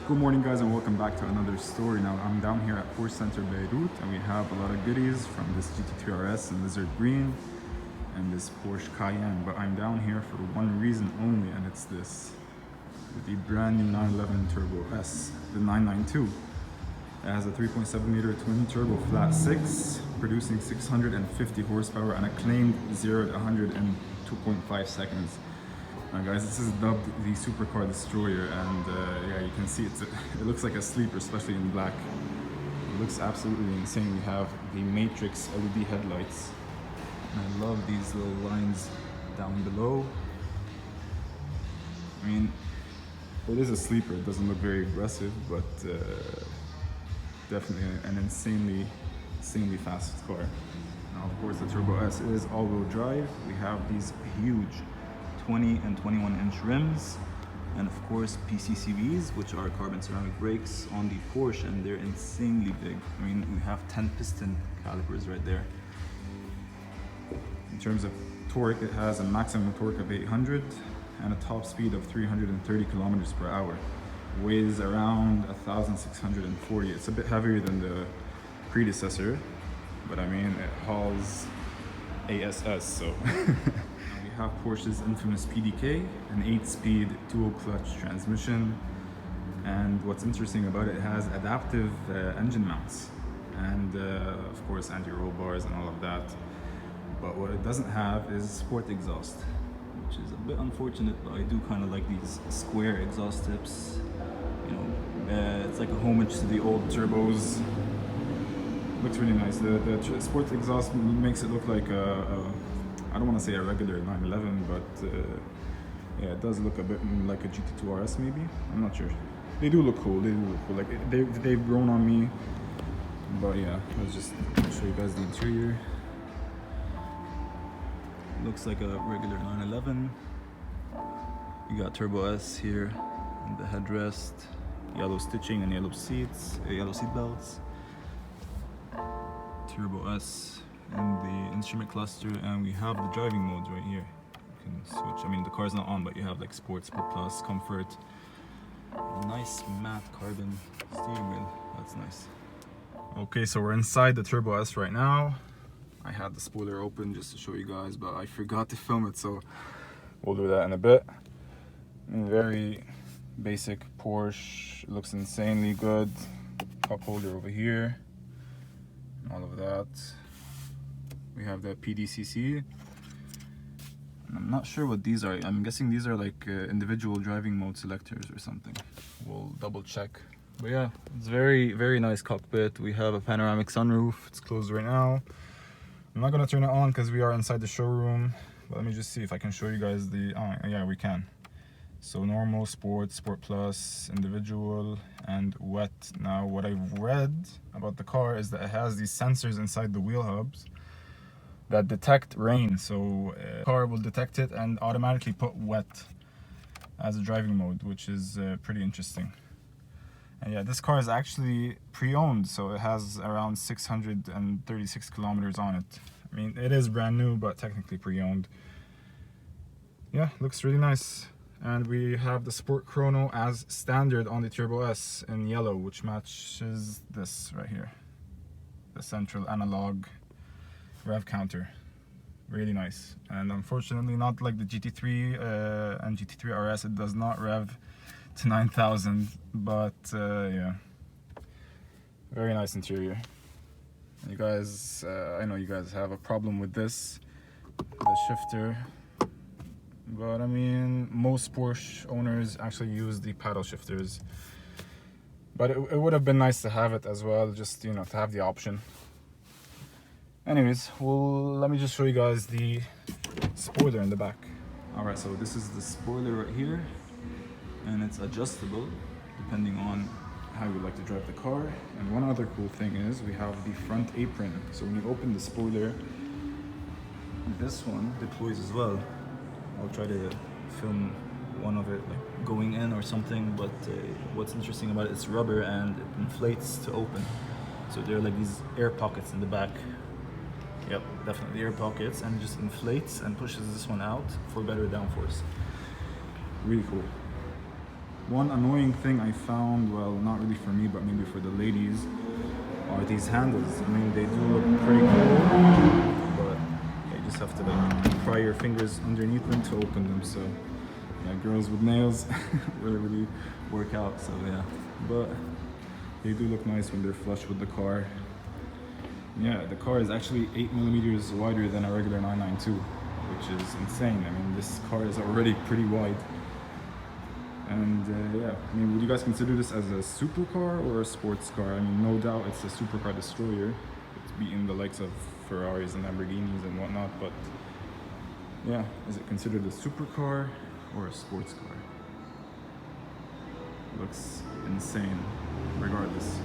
Good morning guys and welcome back to another story. Now I'm down here at Porsche Center Beirut and we have a lot of goodies from this GT3 RS in lizard green and this Porsche Cayenne, but I'm down here for one reason only, and it's this, with the brand new 911 Turbo S, the 992. It has a 3.7 liter twin turbo flat 6 producing 650 horsepower and a claimed 0 to 100 in 2.5 seconds. Now guys, this is dubbed the Supercar Destroyer, and yeah, you can see it looks like a sleeper, especially in black. It looks absolutely insane. We have the Matrix LED headlights, and I love these little lines down below. I mean, it is a sleeper. It doesn't look very aggressive, but definitely an insanely fast car. Now, of course, the Turbo S is all-wheel drive. We have these huge 20 and 21 inch rims, and of course PCCVs, which are carbon ceramic brakes on the Porsche, and they're insanely big. I mean, we have 10 piston calipers right there. In terms of torque, it has a maximum torque of 800 and a top speed of 330 kilometers per hour. Weighs around 1,640. It's a bit heavier than the predecessor, but I mean, it hauls ASS, so we have Porsche's infamous PDK, an 8-speed dual clutch transmission, and what's interesting about it, it has adaptive engine mounts and of course anti-roll bars and all of that. But what it doesn't have is sport exhaust, which is a bit unfortunate, but I do kind of like these square exhaust tips. You know, it's like a homage to the old turbos. Looks really nice. The sport exhaust makes it look like I don't want to say a regular 911, but yeah, it does look a bit like a GT2 RS maybe. I'm not sure. They do look cool. They do look cool. Like they've grown on me. But yeah, let's just show you guys the interior. Looks like a regular 911. You got Turbo S here, and the headrest, yellow stitching and yellow seats, yellow seat belts. Turbo S and the instrument cluster, and we have the driving modes right here. You can switch. I mean, the car's not on, but you have like Sport, Sport Plus, Comfort. Nice matte carbon steering wheel. That's nice. Okay, so we're inside the Turbo S right now. I had the spoiler open just to show you guys, but I forgot to film it, so we'll do that in a bit. Very basic Porsche. It looks insanely good. Cup holder over here. All of that. We have the PDCC. I'm not sure what these are. I'm guessing these are like individual driving mode selectors or something. We'll double check. But yeah, it's very nice cockpit. We have a panoramic sunroof. It's closed right now. I'm not gonna turn it on because we are inside the showroom. But let me just see if I can show you guys the. Oh yeah, we can. So normal, sport, sport plus, individual, and wet. Now what I've read about the car is that it has these sensors inside the wheel hubs that detect rain. So the car will detect it and automatically put wet as a driving mode, which is pretty interesting. And yeah, this car is actually pre-owned, so it has around 636 kilometers on it. I mean, it is brand new, but technically pre-owned. Yeah, looks really nice. And we have the Sport Chrono as standard on the Turbo S in yellow, which matches this right here. The central analog rev counter. Really nice. And unfortunately, not like the GT3 and GT3 RS, it does not rev to 9,000, but yeah. Very nice interior. You guys, I know you guys have a problem with this, the shifter. But I mean, most Porsche owners actually use the paddle shifters. But it would have been nice to have it as well, just, you know, to have the option. Anyways, well, let me just show you guys the spoiler in the back. Alright, so this is the spoiler right here. And it's adjustable depending on how you like to drive the car. And one other cool thing is we have the front apron. So when you open the spoiler, this one deploys as well. I'll try to film one of it like going in or something, but what's interesting about it, it's rubber and it inflates to open. So there are like these air pockets in the back. Yep, definitely air pockets, and it just inflates and pushes this one out for better downforce. Really cool. One annoying thing I found, well, not really for me, but maybe for the ladies, are these handles. I mean, they do look pretty cool, but you just have to like pry your fingers underneath them to open them. So yeah, girls with nails really work out. So yeah, but they do look nice when they're flush with the car. Yeah, the car is actually 8mm wider than a regular 992, which is insane. I mean, this car is already pretty wide. And yeah, I mean, would you guys consider this as a supercar or a sports car? I mean, no doubt it's a Supercar Destroyer. It's beating the likes of Ferraris and Lamborghinis and whatnot, but yeah, is it considered a supercar or a sports car? It looks insane, regardless.